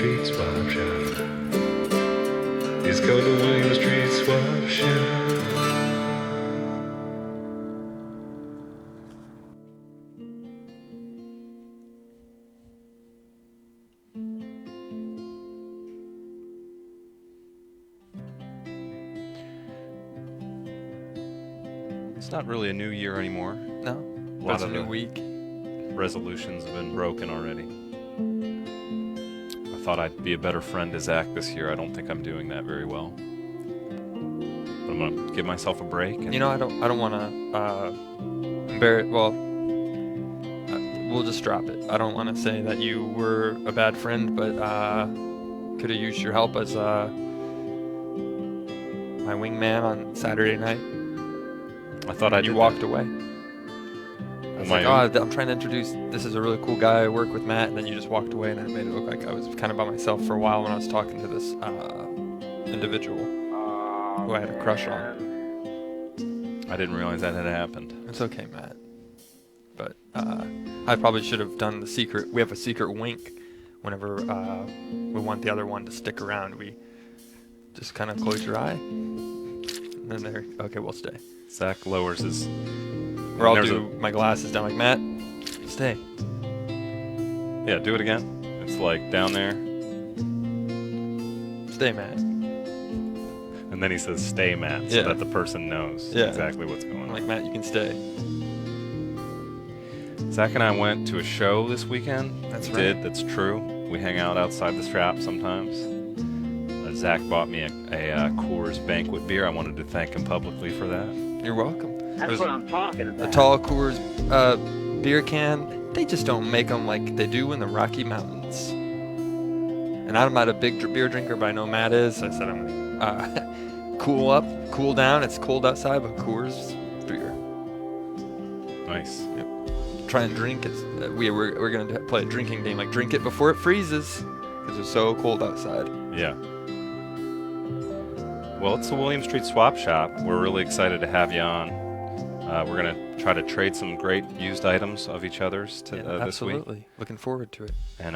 Street Swap Shop. He's called the William Street Swap Shop. It's not really a new year anymore. No, A but lot it's a of new the week. resolutions have been broken already. I thought I'd be a better friend to Zach this year. I don't think I'm doing that very well. But I'm gonna give myself a break. And You know, I don't want to embarrass. Well, we'll just drop it. I don't want to say that you were a bad friend, but could have used your help as my wingman on Saturday night. I thought You walked away. I was like, I'm trying to introduce. This is a really cool guy. I work with Matt, and then you just walked away, and it made it look like I was kind of by myself for a while when I was talking to this individual who I had a crush on. I didn't realize that had happened. It's okay, Matt. But I probably should have done the secret. We have a secret wink whenever we want the other one to stick around. We just kind of close your eye, and then there. Okay, we'll stay. Zach lowers his. Or I'll there's do my glasses down like, Matt, stay. Yeah, do it again. It's like down there. Stay, Matt. And then he says, stay, Matt, so Yeah. that the person knows Yeah. exactly what's going I'm on. like, Matt, you can stay. Zach and I went to a show this weekend. That's We right. did, that's true. We hang out outside the Strap sometimes. Zach bought me a Coors Banquet beer. I wanted to thank him publicly for that. You're welcome. That's what I'm talking about. The tall Coors beer can, they just don't make them like they do in the Rocky Mountains. And I'm not a big beer drinker, but I know Matt is. I said I'm cool up, cool down. It's cold outside, but Coors beer. Nice. Try and drink it. We're gonna play a drinking game, like drink it before it freezes, because it's so cold outside. Yeah. Well, it's the William Street Swap Shop. We're really excited to have you on. We're going to try to trade some great used items of each other's this week. Absolutely. Looking forward to it. And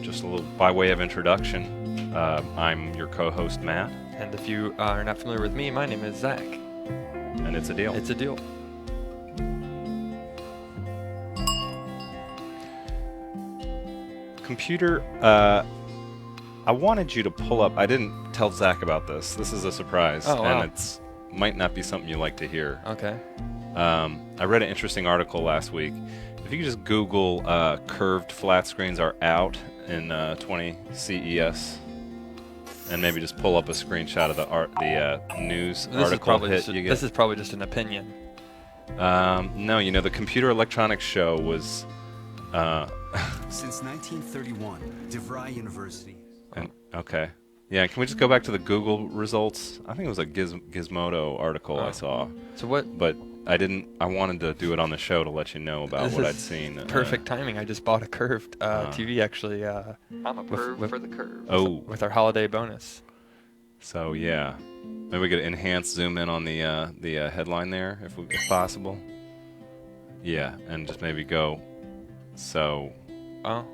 just a little by way of introduction, I'm your co-host, Matt, And if you are not familiar with me, my name is Zach. and it's a deal. It's a deal. Computer, I wanted you to pull up. I didn't tell Zach about this. This is a surprise, Oh, wow. and it's might not be something you like to hear. Okay. I read an interesting article last week. If you could just Google curved flat screens are out in 20 CES, and maybe just pull up a screenshot of the news article hit you get. This is probably just an opinion. No, you know, the Computer Electronics Show was. Since 1931, DeVry University. Okay. Yeah, can we just go back to the Google results? I think it was a Gizmodo article I saw. So what? But I wanted to do it on the show to let you know about This what is I'd seen. Perfect timing. I just bought a curved TV actually. I'm a Curve for the curve. Oh, with our holiday bonus. so yeah. Maybe we could enhance zoom in on the headline there if possible. Yeah, and just maybe go. So. Oh.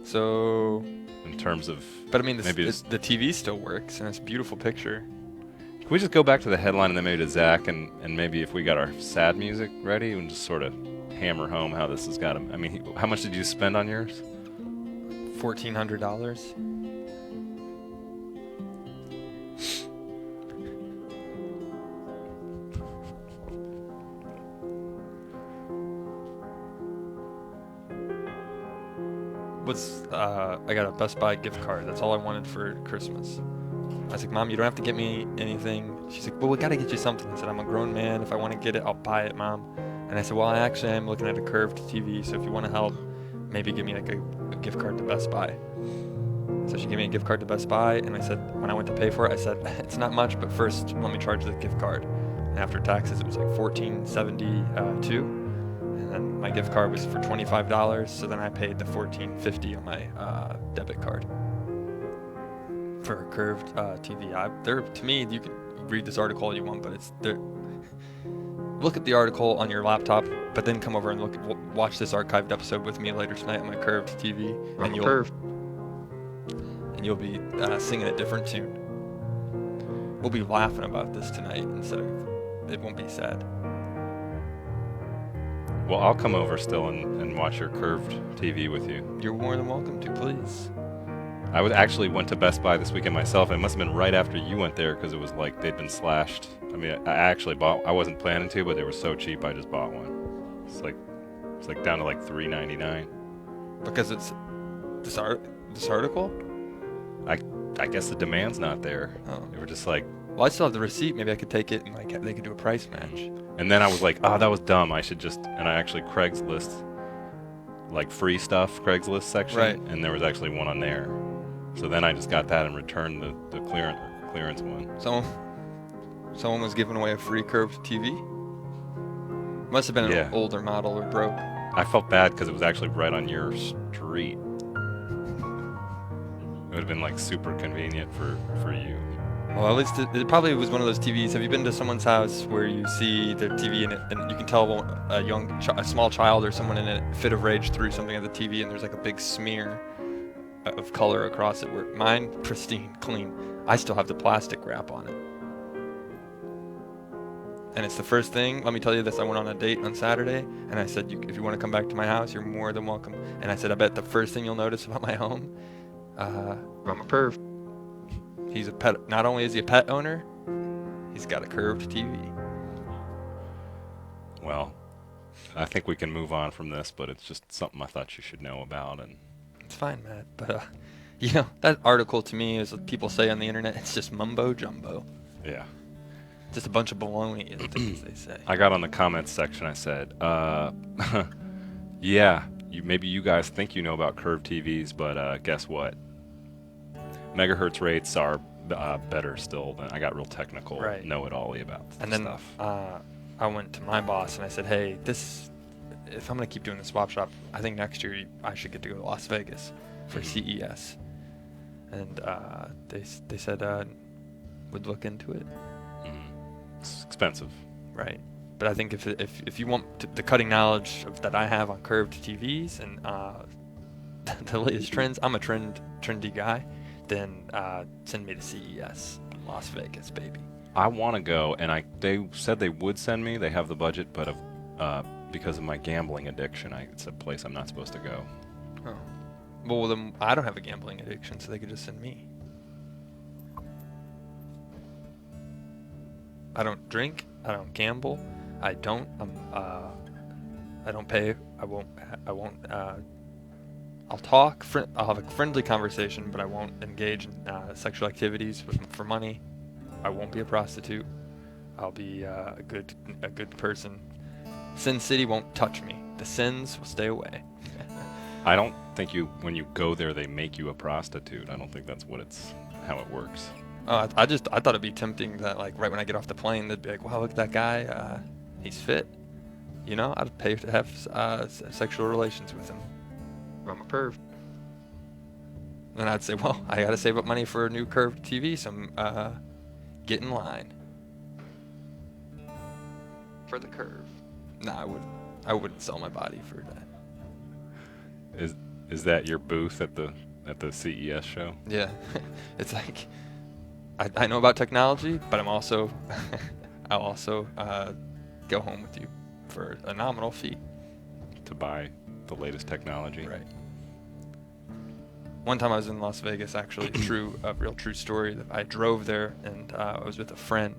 So. In terms of. But I mean, maybe the TV still works, and it's a beautiful picture. Can we just go back to the headline and then maybe to Zach and maybe if we got our sad music ready and just sort of hammer home how this has got him. I mean, how much did you spend on yours? $1,400. I got a Best Buy gift card. That's all I wanted for Christmas. I was like, Mom, you don't have to get me anything. She's like, well, we got to get you something. I said, I'm a grown man. If I want to get it, I'll buy it, Mom. And I said, well, I actually am looking at a curved TV, so if you want to help, maybe give me like a gift card to Best Buy. So she gave me a gift card to Best Buy, and I said, when I went to pay for it, I said, it's not much, but first let me charge the gift card. And after taxes, it was like $14.72. And then my gift card was for $25, so then I paid the $14.50 on my debit card for a curved TV. To me, you can read this article all you want, but look at the article on your laptop, but then come over and watch this archived episode with me later tonight on my curved TV, and you'll be singing a different tune. We'll be laughing about this tonight instead of it won't be sad. Well, I'll come over still and watch your curved TV with you. You're more than welcome to, please. I actually went to Best Buy this weekend myself. It must have been right after you went there because it was like they'd been slashed. I mean, I actually bought. I wasn't planning to, but they were so cheap, I just bought one. It's like down to like $3.99. Because it's this article. I guess the demand's not there. Oh. They were just like. Well, I still have the receipt. Maybe I could take it and like they could do a price match. And then I was like, oh, that was dumb. I should just. And I actually Craigslist, like free stuff, Craigslist section, Right. And there was actually one on there. So then I just got that and returned the clearance one. Someone was giving away a free curved TV. Must have been an older model or broke. I felt bad because it was actually right on your street. It would have been like super convenient for you. Well, at least it probably was one of those TVs. Have you been to someone's house where you see their TV in it, and you can tell a small child or someone in a fit of rage threw something at the TV, and there's like a big smear of color across it? Where mine, pristine, clean. I still have the plastic wrap on it. And it's the first thing. Let me tell you this. I went on a date on Saturday, and I said, if you want to come back to my house, you're more than welcome. And I said, I bet the first thing you'll notice about my home, I'm a perv. He's a pet. Not only is he a pet owner, he's got a curved TV. Well, I think we can move on from this, but it's just something I thought you should know about. And it's fine, Matt. But that article to me is what people say on the internet. It's just mumbo jumbo. Yeah. Just a bunch of baloney, as they say. I got on the comments section. I said, yeah, maybe you guys think you know about curved TVs, but guess what? Megahertz rates are better still. Than I got real technical, right. Know-it-all-y about and then, stuff. I went to my boss and I said, hey, if I'm going to keep doing the swap shop, I think next year I should get to go to Las Vegas for CES. And they said would look into it. It's expensive. Right. But I think if you want the cutting knowledge that I have on curved TVs and the latest trends, I'm a trendy guy, then send me to CES, Las Vegas, baby. I want to go, and they said they would send me. They have the budget, but because of my gambling addiction, it's a place I'm not supposed to go. Oh. Well, then I don't have a gambling addiction, so they could just send me. I don't drink. I don't gamble. I don't. I don't pay. I won't. I'll talk. I'll have a friendly conversation, but I won't engage in sexual activities for money. I won't be a prostitute. I'll be a good person. Sin City won't touch me. The sins will stay away. I don't think when you go there, they make you a prostitute. I don't think that's how it works. I thought it'd be tempting that like right when I get off the plane, they'd be like, wow, look at that guy. He's fit. I'd pay to have sexual relations with him. I'm a perv. And I'd say, well, I gotta save up money for a new curved TV, so get in line. For the curve. Nah, I wouldn't sell my body for that. Is that your booth at the CES show? Yeah. It's like I know about technology, but I'll also go home with you for a nominal fee. To buy the latest technology. Right. One time I was in Las Vegas, actually, a real true story. I drove there, and I was with a friend,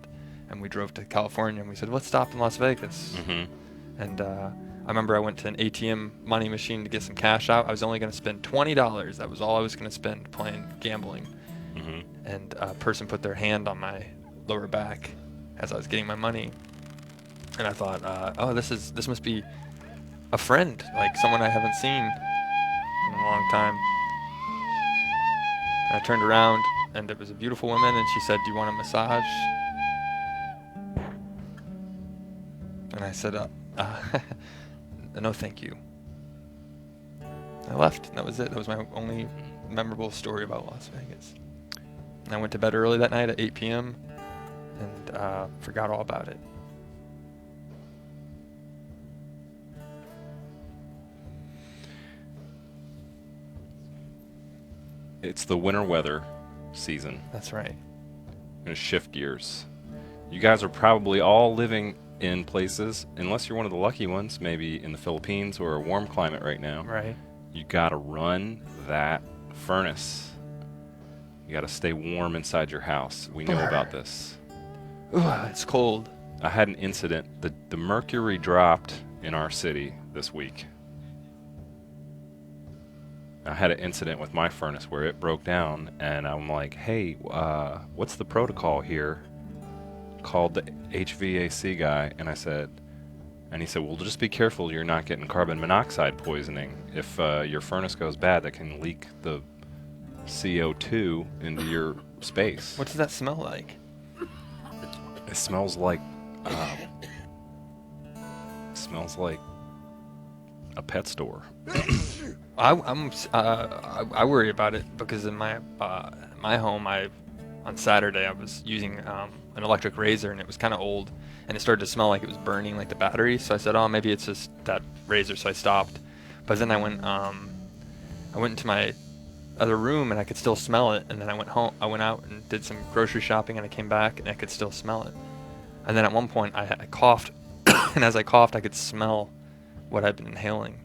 and we drove to California, and we said, let's stop in Las Vegas. Mm-hmm. And I remember I went to an ATM money machine to get some cash out. I was only going to spend $20. That was all I was going to spend playing gambling. Mm-hmm. And a person put their hand on my lower back as I was getting my money. And I thought, this must be a friend, like someone I haven't seen in a long time. And I turned around, and it was a beautiful woman, and she said, do you want a massage? And I said, no, thank you. I left, and that was it. That was my only memorable story about Las Vegas. And I went to bed early that night at 8 p.m. and forgot all about it. It's the winter weather season. That's right. I'm going to shift gears. You guys are probably all living in places, unless you're one of the lucky ones, maybe in the Philippines or a warm climate right now. Right. You got to run that furnace. You got to stay warm inside your house. We know about this. Ooh, it's cold. I had an incident. The mercury dropped in our city this week. I had an incident with my furnace where it broke down, and I'm like, hey, what's the protocol here? Called the HVAC guy, and he said, well, just be careful you're not getting carbon monoxide poisoning. If your furnace goes bad, that can leak the CO2 into your space. What does that smell like? It smells like a pet store. I worry about it because in my home, on Saturday I was using an electric razor, and it was kind of old, and it started to smell like it was burning, like the battery. So I said, oh, maybe it's just that razor. So I stopped. But then I went into my other room, and I could still smell it. And then I went home. I went out and did some grocery shopping, and I came back, and I could still smell it. And then at one point I coughed, and as I coughed, I could smell what I'd been inhaling.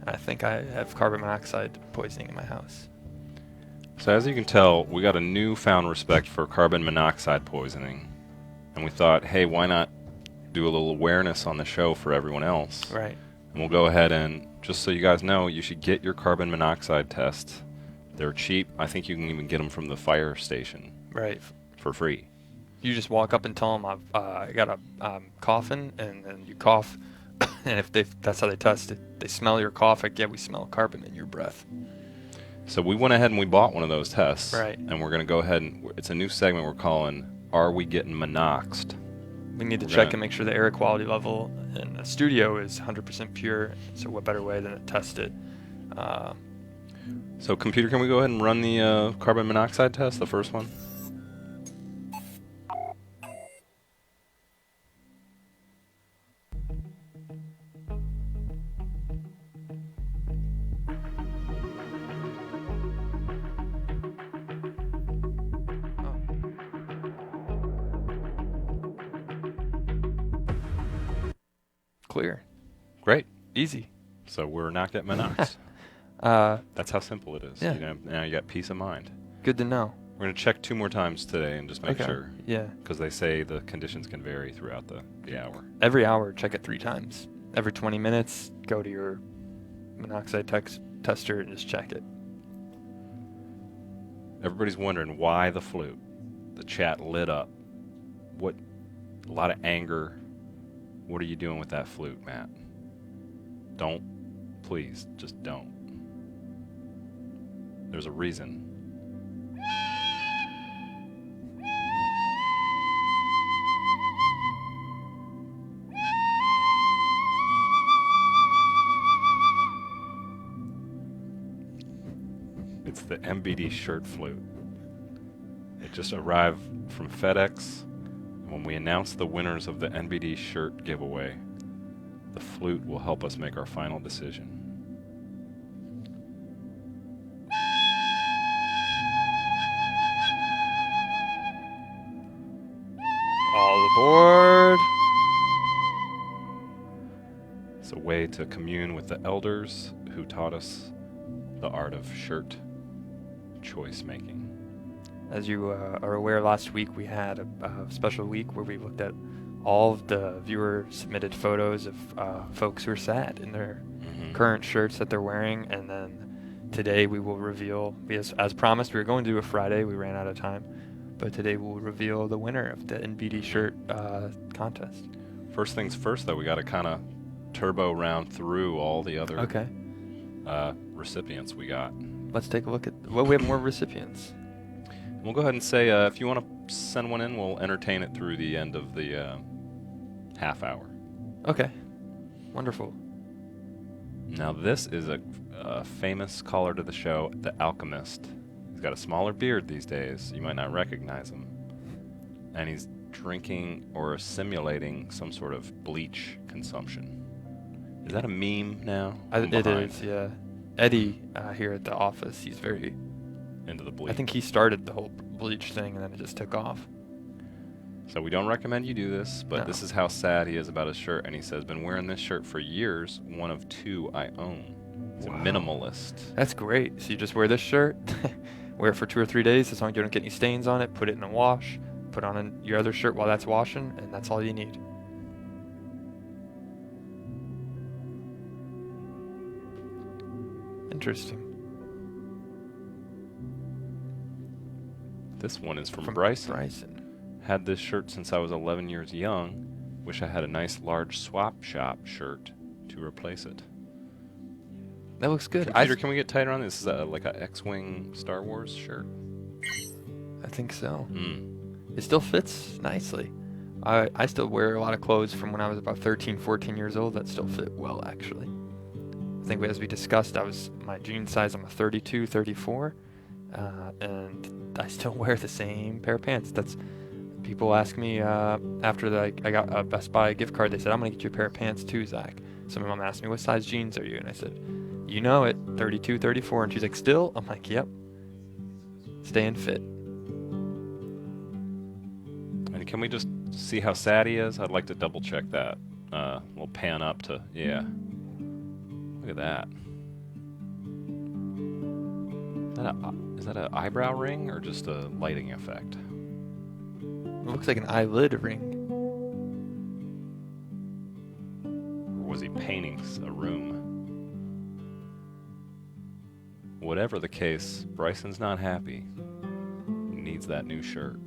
And I think I have carbon monoxide poisoning in my house. So as you can tell, we got a newfound respect for carbon monoxide poisoning. And we thought, hey, why not do a little awareness on the show for everyone else? Right. And we'll go ahead and, just so you guys know, you should get your carbon monoxide test. They're cheap. I think you can even get them from the fire station. Right. For free. You just walk up and tell them I got a coughing, and then you cough. And if that's how they test it. They smell your cough, like, yeah, we smell carbon in your breath. So we went ahead and we bought one of those tests. Right. And we're going to go ahead and, it's a new segment we're calling, Are We Getting Monoxed? We need to check and make sure the air quality level in the studio is 100% pure. So what better way than to test it? So computer, can we go ahead and run the carbon monoxide test, the first one? Clear. Great. Easy. So we're not getting monoxed. That's how simple it is. Yeah. You know, now you got peace of mind. Good to know. We're going to check 2 more times today and just make sure. Yeah. Because they say the conditions can vary throughout the hour. Every hour, check it 3 times. Every 20 minutes, go to your monoxide tester and just check it. Everybody's wondering why the flute. The chat lit up. A lot of anger. What are you doing with that flute, Matt? Don't. Please, just don't. There's a reason. It's the MBD shirt flute. It just arrived from FedEx. When we announce the winners of the NBD shirt giveaway, the flute will help us make our final decision. All aboard! It's a way to commune with the elders who taught us the art of shirt choice making. As you are aware, last week we had a special week where we looked at all of the viewer-submitted photos of folks who are sad in their current shirts that they're wearing, and then today we will reveal, as promised, we were going to do a Friday, we ran out of time, but today we'll reveal the winner of the NBD shirt contest. First things first, though, we got to kind of turbo round through all the other recipients we got. Let's take a look at, well, we have more recipients. We'll go ahead and say, if you want to send one in, we'll entertain it through the end of the half hour. Okay. Wonderful. Now, this is a famous caller to the show, The Alchemist. He's got a smaller beard these days. You might not recognize him. And he's drinking or simulating some sort of bleach consumption. Is that a meme now? It is, yeah. Eddie here at the office, he's very into the bleach. I think he started the whole bleach thing, and then it just took off. So we don't recommend you do this, but No. this is how sad he is about his shirt. And he says, been wearing this shirt for years, one of 2 I own. He's Wow. a minimalist. That's great. So you just wear this shirt, wear it for 2 or 3 days, as long as you don't get any stains on it, put it in the wash, put on your other shirt while that's washing, and that's all you need. Interesting. This one is from Bryson. Bryson. Had this shirt since I was 11 years young. Wish I had a nice large swap shop shirt to replace it. That looks good. Computer, can we get tighter on this? Is that like a X-Wing Star Wars shirt? I think so. Mm. It still fits nicely. I still wear a lot of clothes from when I was about 13, 14 years old that still fit well, actually. I think as we discussed, my jean size, I'm a 32, 34, and I still wear the same pair of pants. People ask me after I got a Best Buy gift card, they said, I'm going to get you a pair of pants too, Zach. So my mom asked me, what size jeans are you? And I said, you know it, 32, 34. And she's like, still? I'm like, yep. Staying fit. And can we just see how sad he is? I'd like to double check that. We'll pan up to, yeah. Look at that. Is that an eyebrow ring or just a lighting effect? It looks like an eyelid ring. Or was he painting a room? Whatever the case, Bryson's not happy. He needs that new shirt.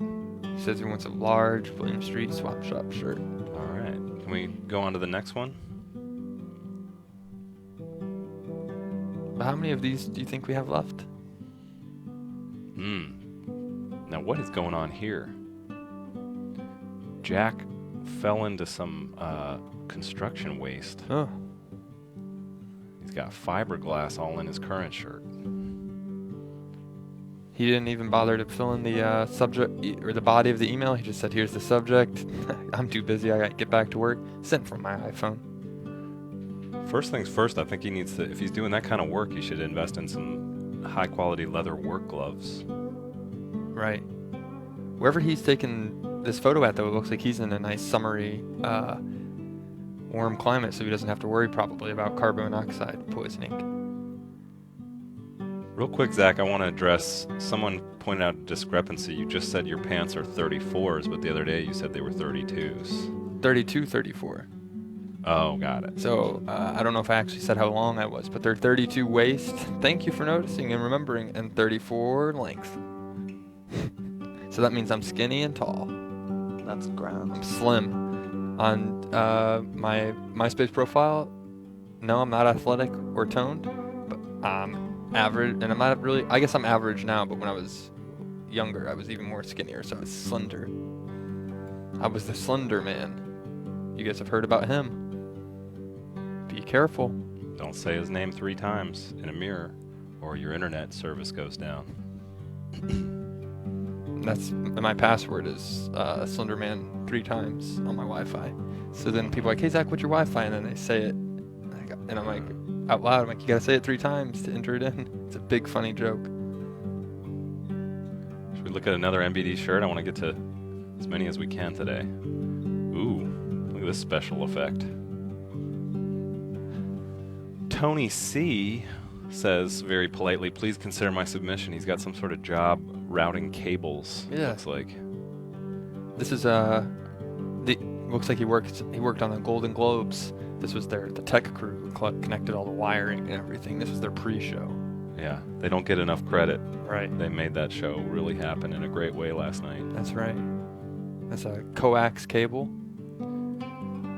He says he wants a large William Street swap shop shirt. All right. Can we go on to the next one? How many of these do you think we have left? Now, what is going on here? Jack fell into some construction waste. Oh, He's got fiberglass all in his current shirt. he didn't even bother to fill in the subject or the body of the email. He just said, here's the subject. I'm too busy. I got to get back to work. Sent from my iPhone. First things first, I think he needs to, if he's doing that kind of work, he should invest in some high quality leather work gloves. Right. Wherever he's taken this photo at, though, it looks like he's in a nice summery, warm climate, so he doesn't have to worry probably about carbon monoxide poisoning. Real quick, Zach, I want to address, someone pointed out a discrepancy. You just said your pants are 34s, but the other day you said they were 32s. 32, 34. Oh, got it. So I don't know if I actually said how long I was, but they're 32 waist. Thank you for noticing and remembering, and 34 length. So that means I'm skinny and tall. That's grand. I'm slim. On my MySpace profile, no, I'm not athletic or toned, but I'm average, and I'm not really, I guess I'm average now, but when I was younger, I was even more skinnier, so I was slender. I was the Slender Man. You guys have heard about him. Be careful. Don't say his name 3 times in a mirror, or your internet service goes down. That's my password is Slenderman 3 times on my Wi-Fi. So then people are like, hey Zach, what's your Wi-Fi? And then they say it, and I'm like, out loud, I'm like, you gotta say it 3 times to enter it in. It's a big funny joke. Should we look at another MBD shirt? I want to get to as many as we can today. Ooh, look at this special effect. Tony C says very politely, please consider my submission. He's got some sort of job routing cables. Yeah. Looks like. This is looks like he worked on the Golden Globes. This was the tech crew who connected all the wiring and everything. This was their pre-show. Yeah, they don't get enough credit. Right. They made that show really happen in a great way last night. That's right. That's a coax cable.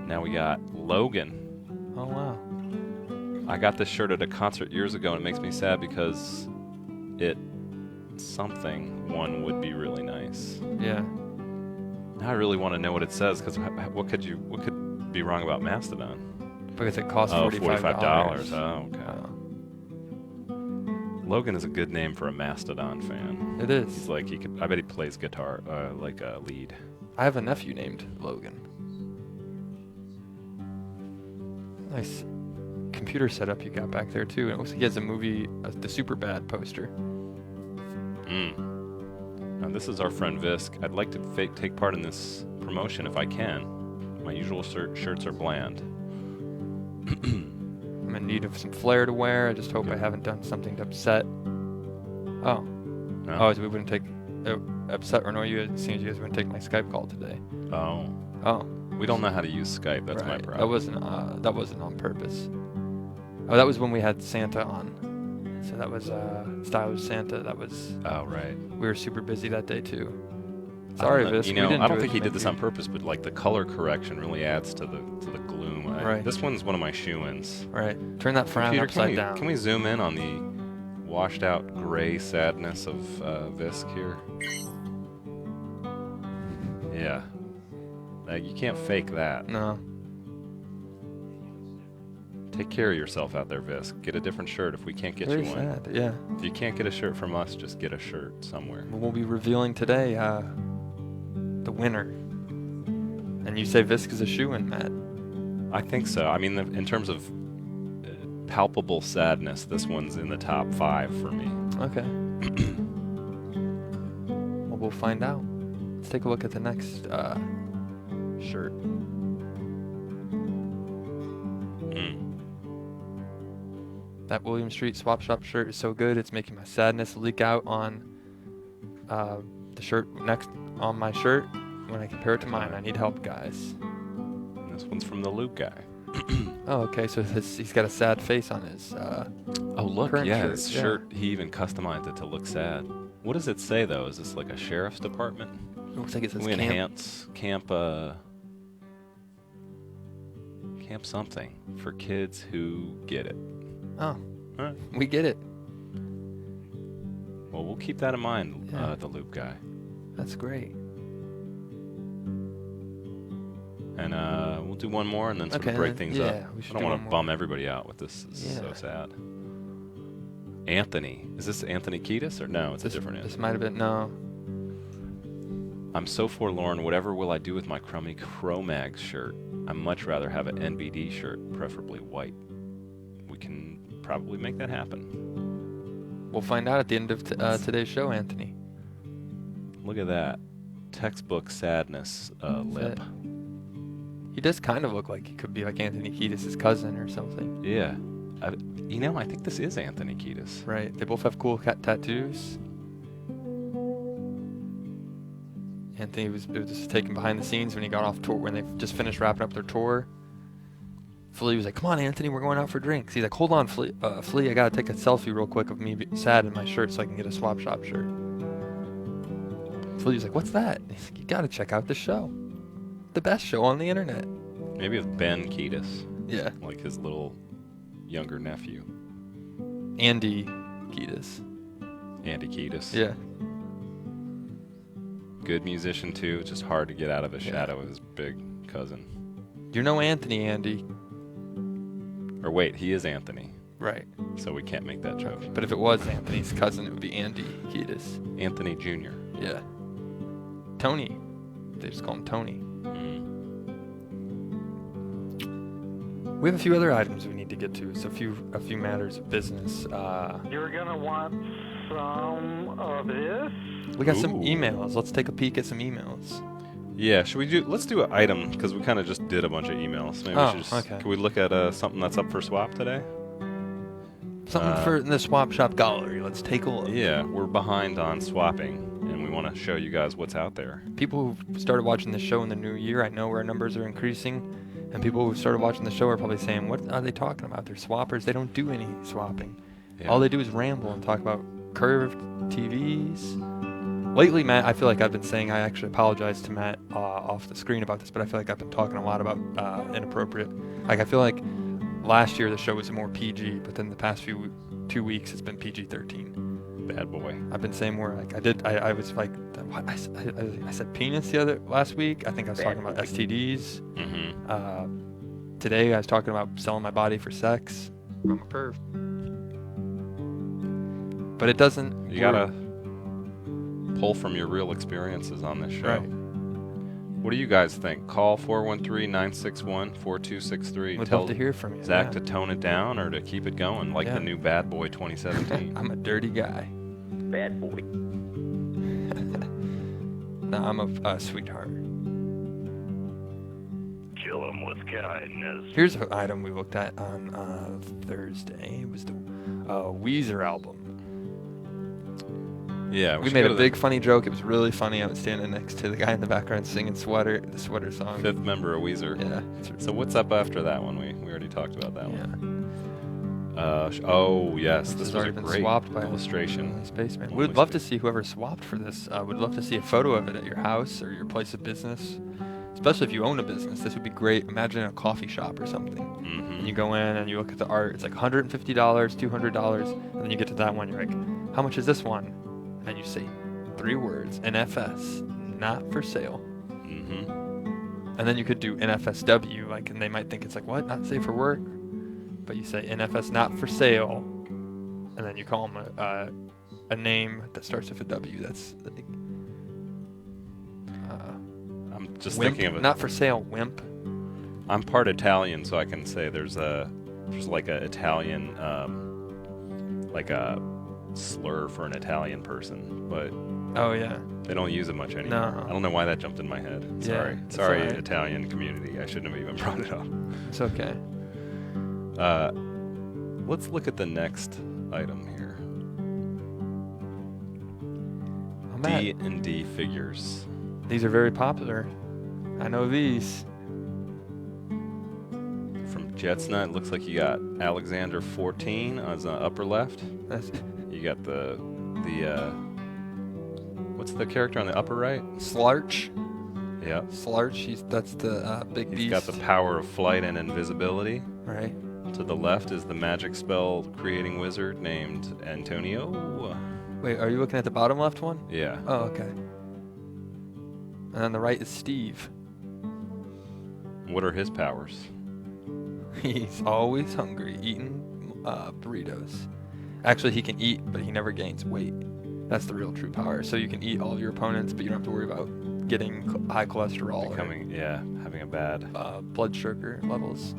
Now we got Logan. Oh wow. I got this shirt at a concert years ago, and it makes me sad because one would be really nice. Yeah. Now I really want to know what it says, because what could be wrong about Mastodon? Because it costs Oh, $45. $45. Oh, okay. Oh. Logan is a good name for a Mastodon fan. It is. He's like, I bet he plays guitar, like a lead. I have a nephew named Logan. Nice computer setup you got back there too. And it looks like he has a movie, the Superbad poster. Now this is our friend Visk. I'd like to take part in this promotion if I can. My usual shirts are bland. I'm in need of some flair to wear. I just hope I haven't done something to upset. Oh. No? Oh, so we wouldn't take upset or annoy you as soon as you guys wouldn't take my Skype call today. Oh. Oh. We don't know how to use Skype. That's my Right. problem. That wasn't on purpose. Oh, that was when we had Santa on. So that was Stylish Santa. That was. Oh, right. We were super busy that day too. I Sorry, don't know, Visk. you we know, didn't I do don't it think to he did make this you- on purpose, but like the color correction really adds to the gloom. Right. This one's one of my shoe-ins. Right. Turn that frown Computer, upside down. can we zoom in on the washed out gray sadness of Visk here? Yeah. You can't fake that. No. Take care of yourself out there, Visk. Get a different shirt if we can't get Very you one. sad. Yeah. If you can't get a shirt from us, just get a shirt somewhere. We'll be revealing today the winner. And you say Visk is a shoe-in, Matt. I think so. I mean, in terms of palpable sadness, this one's in the top 5 for me. Okay. Well, we'll find out. Let's take a look at the next shirt. That William Street Swap Shop shirt is so good, it's making my sadness leak out on the shirt next on my shirt. When I compare it to mine, I need help, guys. And this one's from the Luke guy. Oh, okay, so he's got a sad face on his Oh, look, current yeah, shirt, his yeah. shirt, he even customized it to look sad. What does it say, though? Is this like a sheriff's department? It looks like it says We camp. enhance camp something for kids who get it. Oh, All right. we get it. Well, we'll keep that in mind, Yeah. the Loop guy. That's great. And we'll do one more and then sort Okay, of break then, things yeah, up. we I should don't do want one to more. bum everybody out with this. This is so Yeah. sad. Anthony. Is this Anthony Kiedis or no? It's a different This Anthony. might have been no. I'm so forlorn. Whatever will I do with my crummy Cro-Mags shirt? I'd much rather have an NBD shirt, preferably white. We can probably make that happen. We'll find out at the end of today's show, Anthony. Look at that. Textbook sadness lip. He does kind of look like he could be like Anthony Kiedis' cousin or something. Yeah. I think this is Anthony Kiedis. Right. They both have cool tattoos. Anthony was just taken behind the scenes when he got off tour, when they just finished wrapping up their tour. Flea was like, "Come on, Anthony, we're going out for drinks." He's like, "Hold on, Flea, I gotta take a selfie real quick of me sad in my shirt so I can get a swap shop shirt." Flea was like, "What's that?" He's like, "You gotta check out the show. The best show on the internet." Maybe with Ben Kiedis, Yeah. like his little younger nephew, Andy Kiedis. Andy Kiedis. Yeah. Good musician too. Just hard to get out of the Yeah. shadow of his big cousin. You're no Anthony, Andy. Or wait, he is Anthony, Right. so we can't make that joke. But if it was Anthony's cousin, it would be Andy Kiedis. Anthony Jr. Yeah. Tony. They just call him Tony. We have a few other items we need to get to. So a few matters of business. You're gonna want some of this? We got some Ooh. emails. Let's take a peek at some emails. Yeah, should we do? Let's do an item because we kind of just did a bunch of emails. Maybe Oh, we should just, okay. Can we look at something that's up for swap today? Something for in the swap shop gallery. Let's take a look. Yeah, we're behind on swapping, and we want to show you guys what's out there. People who started watching the show in the new year, I know our numbers are increasing. And people who started watching the show are probably saying, "What are they talking about? They're swappers. They don't do any swapping. Yeah. All they do is ramble and talk about curved TVs." Lately, Matt, I feel like I've been saying, I actually apologize to Matt off the screen about this, but I feel like I've been talking a lot about inappropriate. Like, I feel like last year the show was more PG, but then the past 2 weeks it's been PG-13. Bad boy. I've been saying more like I was like, what? I said penis last week. I think I was talking about STDs. Mm-hmm. Today I was talking about selling my body for sex. I'm a perv. But it doesn't. You gotta pull from your real experiences on this show. Right. What do you guys think? Call 413-961-4263. Would Tell love to hear from you. Zach yeah. to tone it down or to keep it going like Yeah. the new Bad Boy 2017. I'm a dirty guy. Bad boy. No, I'm a sweetheart. Kill 'em with kindness. Here's an item we looked at on Thursday. It was the Weezer album. Yeah, We made a big funny joke. It was really funny. I was standing next to the guy in the background singing the Sweater song. fifth member of Weezer. Yeah. So what's up after that one? We already talked about that Yeah. one. Oh yes, this has was already a been great swapped by illustration. Spaceman. Holy We'd love to space. see whoever swapped for this. We'd love to see a photo of it at your house or your place of business. Especially if you own a business, this would be great. Imagine a coffee shop or something. Mm-hmm. And you go in and you look at the art. It's like $150, $200, and then you get to that one. You're like, how much is this one? And you say 3 words: NFS, not for sale. Mm-hmm. And then you could do NFSW, like, and they might think it's like, what? Not safe for work? But you say NFS, not for sale, and then you call them a name that starts with a W. That's like, I'm just wimp, thinking of it. not for sale, wimp. I'm part Italian, so I can say there's like a Italian like a slur for an Italian person, but Oh yeah. they don't use it much anymore. No. I don't know why that jumped in my head. Yeah, Sorry, it's sorry, alright. Italian community. I shouldn't have even brought it up. It's okay. Let's look at the next item here. I'm at- D&D figures. These are very popular. I know these. From Jetsna, it looks like you got Alexander 14 on the upper left. That's You got the what's the character on the upper right? Slarch. Yeah. Slarch. That's the big He's beast. got the power of flight and invisibility. Right. To the left is the magic spell creating wizard named Antonio. Wait, are you looking at the bottom left one? Yeah. Oh, okay. And on the right is Steve. What are his powers? He's always hungry, eating burritos. Actually, he can eat, but he never gains weight. That's the real true power. So you can eat all of your opponents, but you don't have to worry about getting high cholesterol Becoming, yeah, having a bad. or blood sugar levels.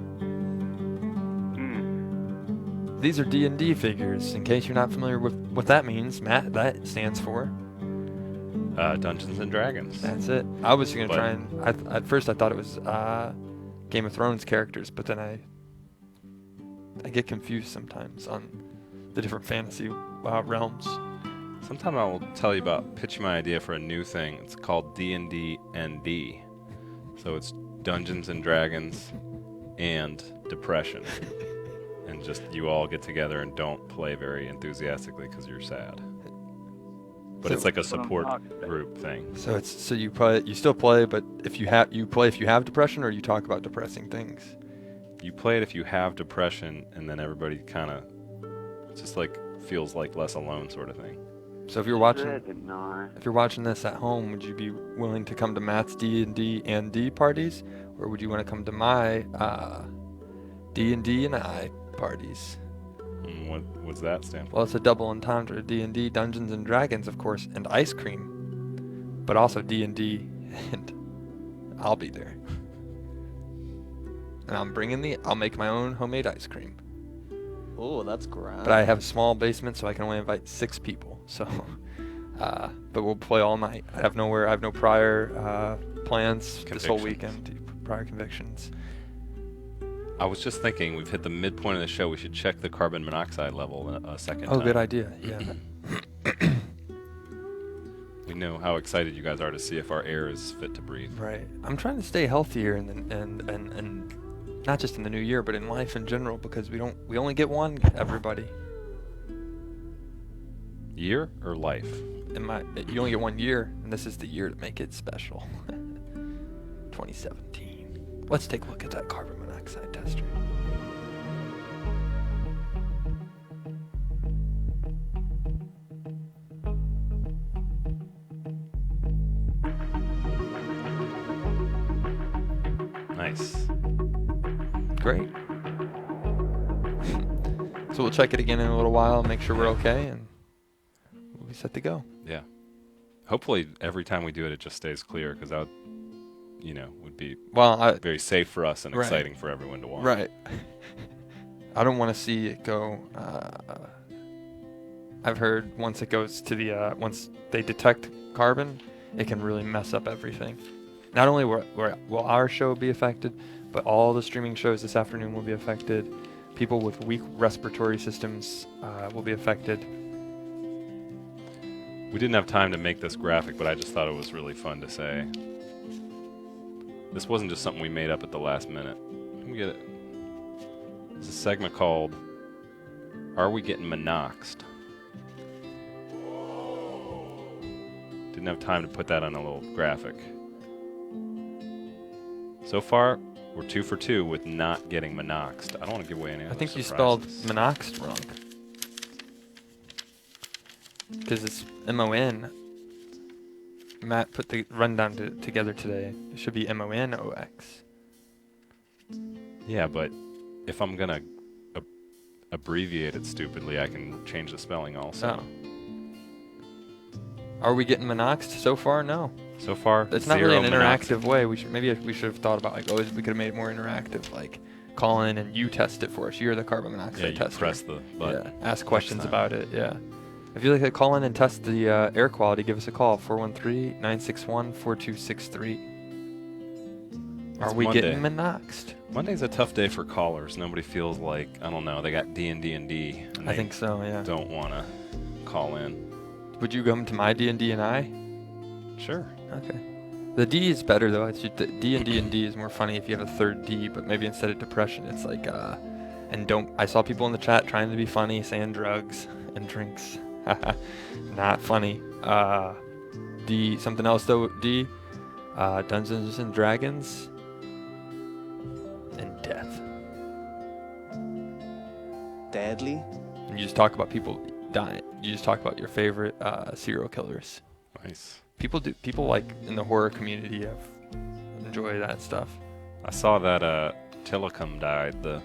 Hmm. These are D&D figures. In case you're not familiar with what that means, Matt, that stands for. Dungeons and Dragons. That's it. I was gonna But- try and at first I thought it was Game of Thrones characters, but then I get confused sometimes on the different fantasy realms. Sometime I will tell you about pitch my idea for a new thing. It's called D&D ND. So it's Dungeons and Dragons and Depression. And just you all get together and don't play very enthusiastically because you're sad. But So- it's like a support group thing. So you still play, but if you have depression, or you talk about depressing things. You play it if you have depression, and then everybody kind of just like feels like less alone, sort of thing. So if you're watching this at home, would you be willing to come to Matt's D&D and D parties, or would you want to come to my D&D and I parties? What's that stand for? Well, it's a double entendre: D&D, Dungeons and Dragons, of course, and ice cream, but also D&D, and I'll be there. And I'll make my own homemade ice cream. Oh, that's grand. But I have a small basement, so I can only invite 6 people. So, but we'll play all night. I have no prior plans this whole Convictions. weekend. Prior convictions. I was just thinking, we've hit the midpoint of the show. We should check the carbon monoxide level a second Oh, time. good idea. Yeah. We know how excited you guys are to see if our air is fit to breathe. Right. I'm trying to stay healthier and not just in the new year, but in life in general, because we only get one, everybody. Year or life? You only get 1 year, and this is the year to make it special. 2017. Let's take a look at that carbon monoxide tester. Nice. Great. So we'll check it again in a little while, make sure we're okay, and we'll be set to go. Yeah. Hopefully every time we do it, it just stays clear, because that would be Well, very safe for us and Right. exciting for everyone to watch. right. I don't want to see it go. I've heard once it goes to once they detect carbon, it can really mess up everything. Not only will our show be affected, but all the streaming shows this afternoon will be affected. People with weak respiratory systems will be affected. We didn't have time to make this graphic, but I just thought it was really fun to say. This wasn't just something we made up at the last minute. Can we get it? There's a segment called Are We Getting Monoxed? Didn't have time to put that on a little graphic. So far, we're 2 for 2 with not getting monoxed. I don't want to give away any I other think you surprises. spelled monoxed wrong. Because it's M-O-N. Matt put the rundown together today. It should be M-O-N-O-X. Yeah, but if I'm going to abbreviate it stupidly, I can change the spelling also. Oh. Are we getting monoxed so far? No. So far, It's not really zero an monoxed. interactive way. We should have thought about like, oh, we could have made it more interactive. Like, call in and you test it for us. You're the carbon monoxide Yeah, you tester. press the button. Yeah. Ask questions time. about it. Yeah. If you'd like to call in and test the air quality, give us a call. 413-961-4263. Are It's we Monday. getting monoxed? Monday's a tough day for callers. Nobody feels like, I don't know, they got D&D and D. I think so. Yeah. Don't want to call in. Would you come to my D&D and I? Sure. Okay. The D is better though. The D and D is more funny if you have a third D, but maybe instead of depression, it's like and don't. I saw people in the chat trying to be funny, saying drugs and drinks. Not funny. D something else though. D, Dungeons and Dragons, and death. Deadly. And you just talk about people dying. You just talk about your favorite serial killers. Nice. People like in the horror community enjoy that stuff. I saw that Tilikum died, the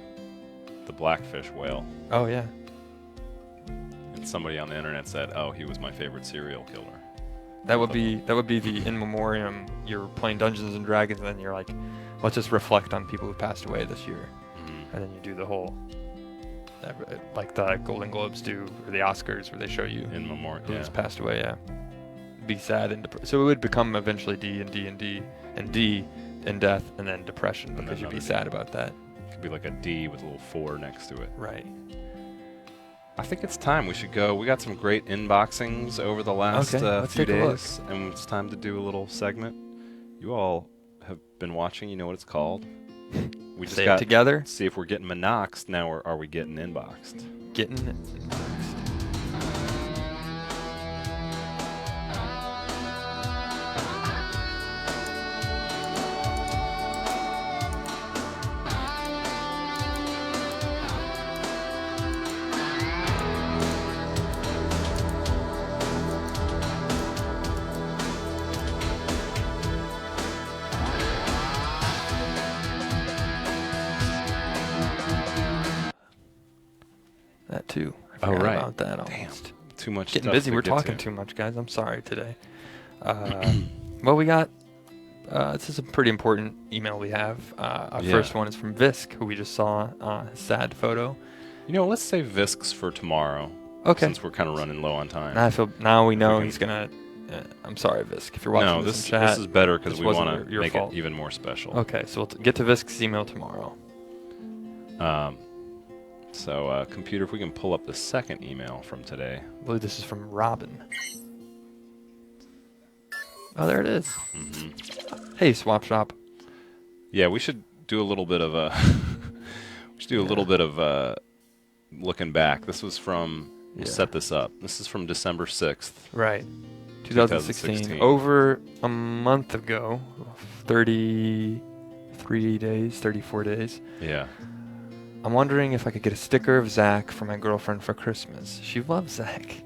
blackfish whale. Oh yeah. And somebody on the internet said, "Oh, he was my favorite serial killer." That would be the in memoriam. You're playing Dungeons and Dragons, and then you're like, let's just reflect on people who passed away this year, and then you do the whole, like the Golden Globes do or the Oscars, where they show you In memoriam. who's Yeah. passed away. Yeah, be sad and so it would become eventually D and D and D and D and death and then depression And because then you'd be another sad about that. Could be like a D with a little 4 next to it. Right. I think it's time we should go. We got some great inboxings over the last Okay, let's few take a look. days, and it's time to do a little segment. You all have been watching. You know what it's called. We just Say it got together. see if we're getting monoxed now, or are we getting inboxed? Getting it. That too. I Oh, forgot right. about that Damn. almost. Too much. Getting stuff busy. to We're get talking to. too much, guys. I'm sorry today. Well, we got. This is a pretty important email we have. Our Yeah. first one is from Visk, who we just saw his sad photo. You know, let's save Visks for tomorrow. Okay. Since we're kind of running low on time. Now we know can- he's gonna. I'm sorry, Visk, if you're watching No, this in chat. this is better because this we wasn't want to your make fault. it even more special. Okay, so we'll get to Visk's email tomorrow. So, computer, if we can pull up the second email from today. I believe this is from Robin. Oh, there it is. Mm-hmm. Hey, Swap Shop. Yeah, we should do a little bit of a. We should do a little bit of looking back. This was from. We'll Yeah. set this up. This is from December 6th. Right. 2016. Over a month ago, 33 days, 34 days. Yeah. I'm wondering if I could get a sticker of Zach for my girlfriend for Christmas. She loves Zach.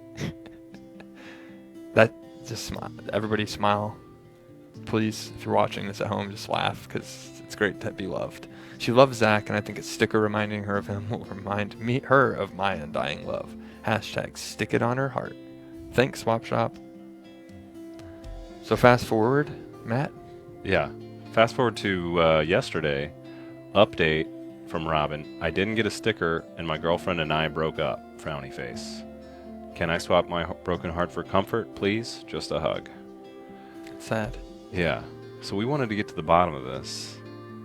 That just smile. Everybody smile. Please, if you're watching this at home, just laugh because it's great to be loved. She loves Zach, and I think a sticker reminding her of him will remind her of my undying love. Hashtag stick it on her heart. Thanks, Swap Shop. So fast forward, Matt. Yeah. Fast forward to yesterday. Update from Robin. I didn't get a sticker, and my girlfriend and I broke up. Frowny face. Can I swap my broken heart for comfort, please? Just a hug. Sad. Yeah. So we wanted to get to the bottom of this,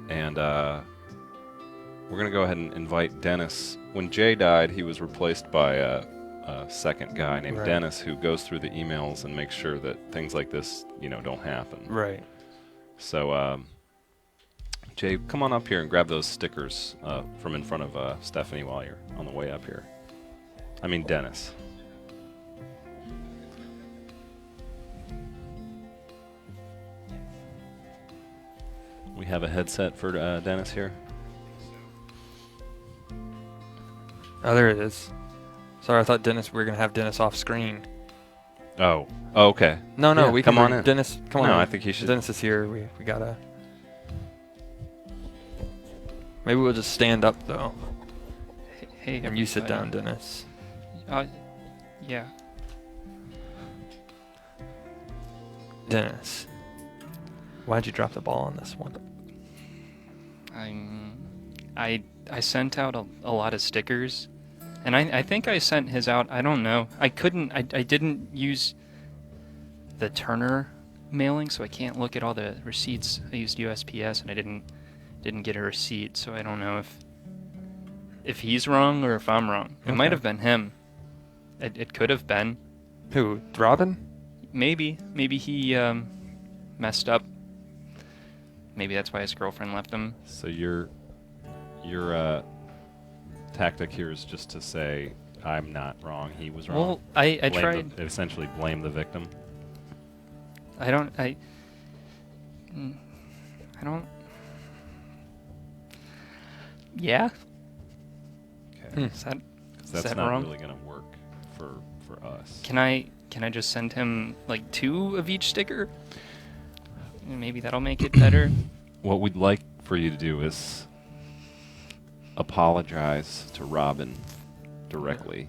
and we're gonna go ahead and invite Dennis. When Jay died, he was replaced by a second guy named Right. Dennis, who goes through the emails and makes sure that things like this, don't happen. Right. So, Jay, come on up here and grab those stickers from in front of Stephanie while you're on the way up here. I mean, Dennis. We have a headset for Dennis here. Oh, there it is. Sorry, I thought we were gonna have Dennis off screen. Oh, okay. No, Yeah, we come can on in. Dennis, come on. No, in. I think he should. Dennis is here. We gotta. Maybe we'll just stand up though, Hey, and you sit everybody. down, Dennis. Yeah. Dennis, why'd you drop the ball on this one? I sent out a lot of stickers, and I think I sent his out. I don't know. I didn't use the Turner mailing, so I can't look at all the receipts. I used USPS, and I didn't get a receipt, so I don't know if he's wrong or if I'm wrong. It might Okay. have been him. It could have been. Who? Robin? Maybe he messed up. Maybe that's why his girlfriend left him. So your tactic here is just to say I'm not wrong, he was wrong. Well, I Blame tried. essentially blame the victim. I don't. Yeah. Okay. Is that 'Cause that's that not wrong? really going to work for us. Can I just send him like 2 of each sticker? Maybe that'll make it better. What we'd like for you to do is apologize to Robin directly.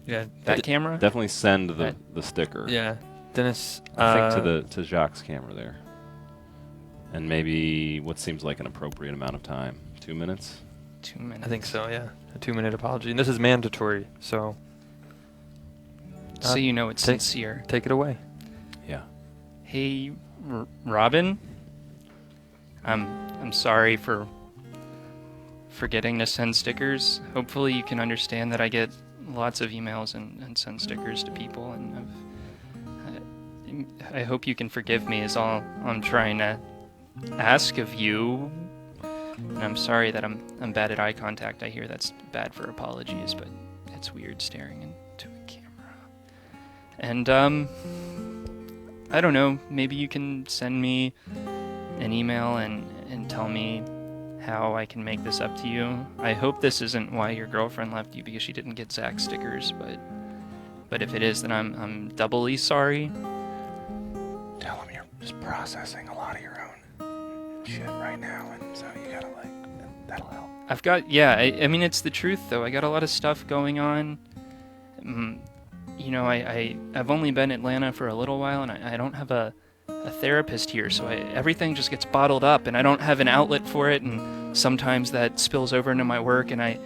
Yeah. That camera? Definitely send That- the sticker. Yeah. Dennis. I think to Jacques' camera there. And maybe what seems like an appropriate amount of time. 2 minutes? 2 minutes. I think so. Yeah. A 2-minute apology, and this is mandatory. So So you know it's take- sincere. take it away. Yeah. Hey, Robin. I'm sorry for forgetting to send stickers. Hopefully you can understand that I get lots of emails and send stickers to people, and I hope you can forgive me is all I'm trying to ask of you. And I'm sorry that I'm bad at eye contact. I hear that's bad for apologies, but it's weird staring into a camera. And I don't know, maybe you can send me an email and tell me how I can make this up to you. I hope this isn't why your girlfriend left you, because she didn't get Zach stickers, but if it is, then I'm doubly sorry. Tell him you're just processing a lot of your own shit right now, and so you gotta that'll help. I've got, I mean, it's the truth though. I got a lot of stuff going on. You know, I've only been in Atlanta for a little while, and I don't have a therapist here, so everything just gets bottled up, and I don't have an outlet for it, and sometimes that spills over into my work, and I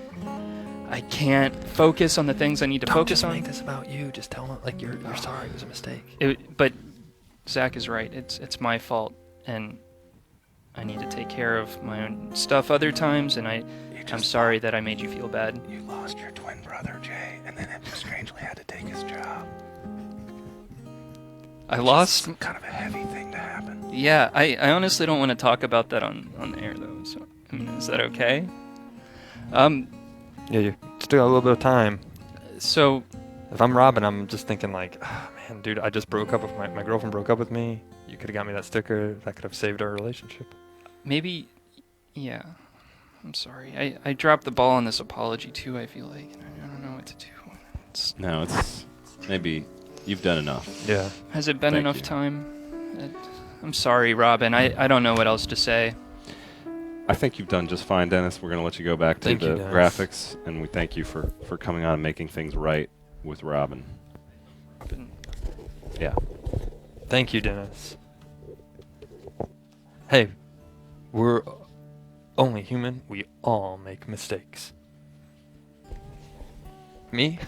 can't focus on the things I need to focus on. Don't just make this about you. Just tell him like you're sorry. It was a mistake. But Zach is right. It's my fault, and I need to take care of my own stuff other times, and I'm sorry that I made you feel bad. You lost your twin brother, Jay, and then it strangely had to take his job. I lost. Kind of a heavy thing to happen. Yeah, I honestly don't want to talk about that on the air though. So I mean, is that okay? Yeah, you still got a little bit of time. So If I'm Robin, I'm just thinking like, oh, man, dude, I just broke up with my girlfriend. Broke up with me. You could have got me that sticker. That could have saved our relationship. maybe, yeah. I'm sorry. I dropped the ball on this apology too. I feel like I don't know what to do. No, it's maybe you've done enough. Yeah. Has it been Thank enough you. time? I'm sorry, Robin. I don't know what else to say. I think you've done just fine, Dennis. We're going to let you go back to Thank the you, Dennis. graphics, and we thank you for coming on and making things right with Robin. Robin. Yeah. Thank you, Dennis. Hey, we're only human. We all make mistakes. Me?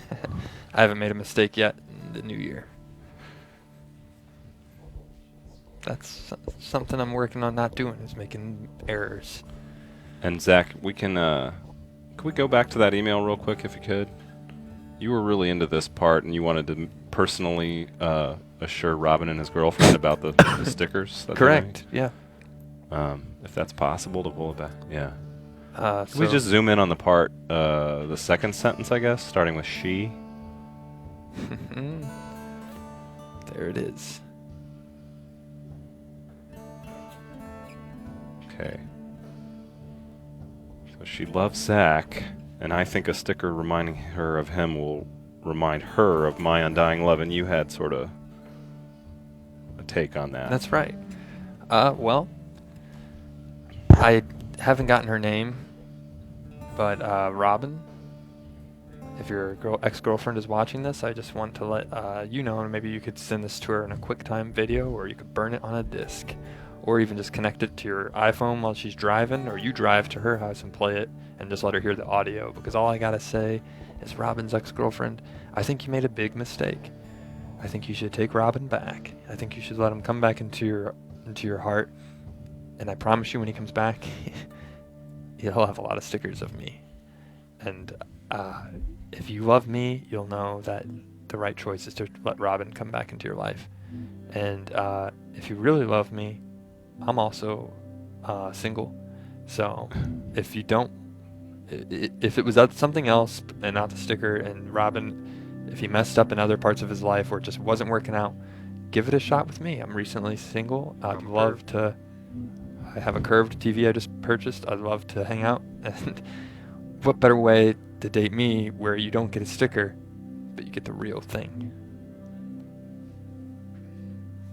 I haven't made a mistake yet in the new year. That's something I'm working on not doing, is making errors. And Zach, we can we go back to that email real quick if you could? You were really into this part, and you wanted to personally assure Robin and his girlfriend about the stickers. That Correct. Yeah. If that's possible to pull it back. Yeah. So We just zoom in on the part, the second sentence, I guess, starting with she. there it is. Okay. So she loves Zach, and I think a sticker reminding her of him will remind her of my undying love, and you had sort of a take on that. That's right. Well, I haven't gotten her name, but Robin, if your ex-girlfriend is watching this, I just want to let you know, and maybe you could send this to her in a QuickTime video, or you could burn it on a disc, or even just connect it to your iPhone while she's driving, or you drive to her house and play it, and just let her hear the audio. Because all I gotta say is, Robin's ex-girlfriend, I think you made a big mistake. I think you should take Robin back. I think you should let him come back into your heart. And I promise you, when he comes back, he'll have a lot of stickers of me. And if you love me, you'll know that the right choice is to let Robin come back into your life. And if you really love me, I'm also single. So if you don't, if it was something else and not the sticker, and Robin, if he messed up in other parts of his life or it just wasn't working out, give it a shot with me. I'm recently single. I'd love to. I have a curved TV I just purchased. I'd love to hang out. And what better way to date me where you don't get a sticker, but you get the real thing?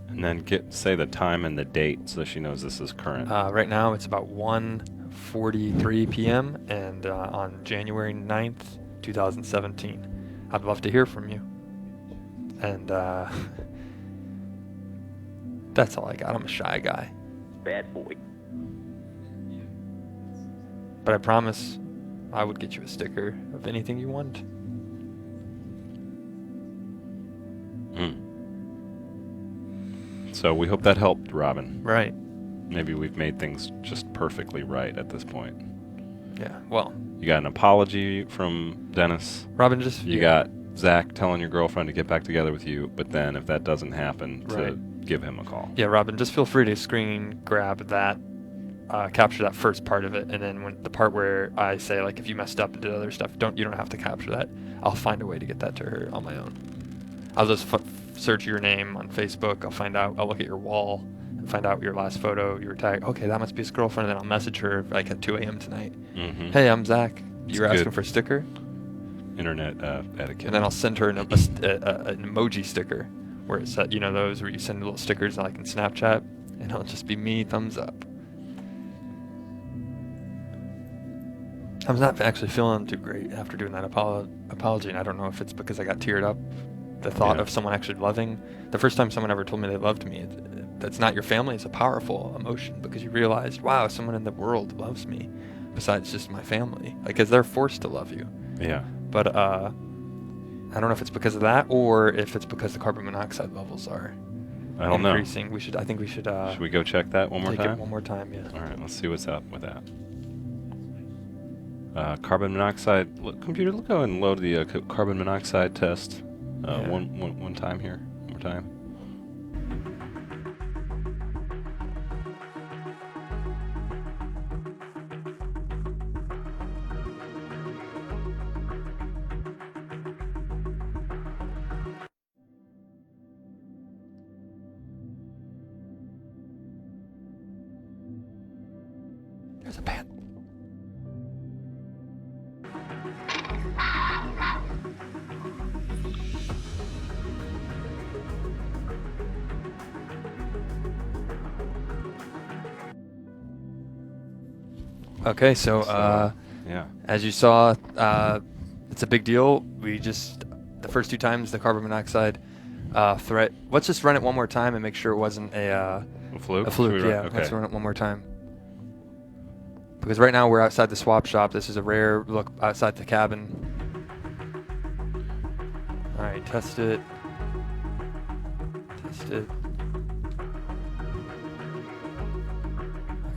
And then say the time and the date so she knows this is current. Right now it's about 1:43 p.m. and on January 9th, 2017. I'd love to hear from you. And that's all I got. I'm a shy guy. Bad boy. But I promise I would get you a sticker of anything you want. So we hope that helped, Robin. Right. Maybe we've made things just perfectly right at this point. Yeah, well. You got an apology from Dennis. Robin, just... You got Zach telling your girlfriend to get back together with you, but then if that doesn't happen, to give him a call. Yeah, Robin, just feel free to screen grab that, capture that first part of it, and then when the part where I say, like, if you messed up and did other stuff, you don't have to capture that. I'll find a way to get that to her on my own. I'll just search your name on Facebook. I'll look at your wall and find out your last photo. You were tagged. Okay, that must be his girlfriend. And then I'll message her like at 2 a.m. tonight. Mm-hmm. Hey, I'm Zach. You were asking for a sticker? Internet etiquette. And then I'll send her an emoji sticker where it's those where you send little stickers like in Snapchat, and it'll just be me, thumbs up. I'm not actually feeling too great after doing that apology, and I don't know if it's because I got teared up. The thought of someone actually loving, the first time someone ever told me they loved me, that's not your family. It's a powerful emotion because you realized, wow, someone in the world loves me besides just my family. Like, because they're forced to love you. Yeah. But I don't know if it's because of that or if it's because the carbon monoxide levels are increasing. I think we should. Should we go check that one more time? Take it one more time, yeah. All right, let's see what's up with that. Carbon monoxide. Computer, go ahead and load the carbon monoxide test. One time here. One more time. There's a bat. Okay, so yeah, as you saw, it's a big deal. The first 2 times the carbon monoxide threat. Let's just run it one more time and make sure it wasn't a fluke. A fluke, yeah. Okay. Let's run it one more time. Because right now we're outside the swap shop. This is a rare look outside the cabin. All right, test it. Test it.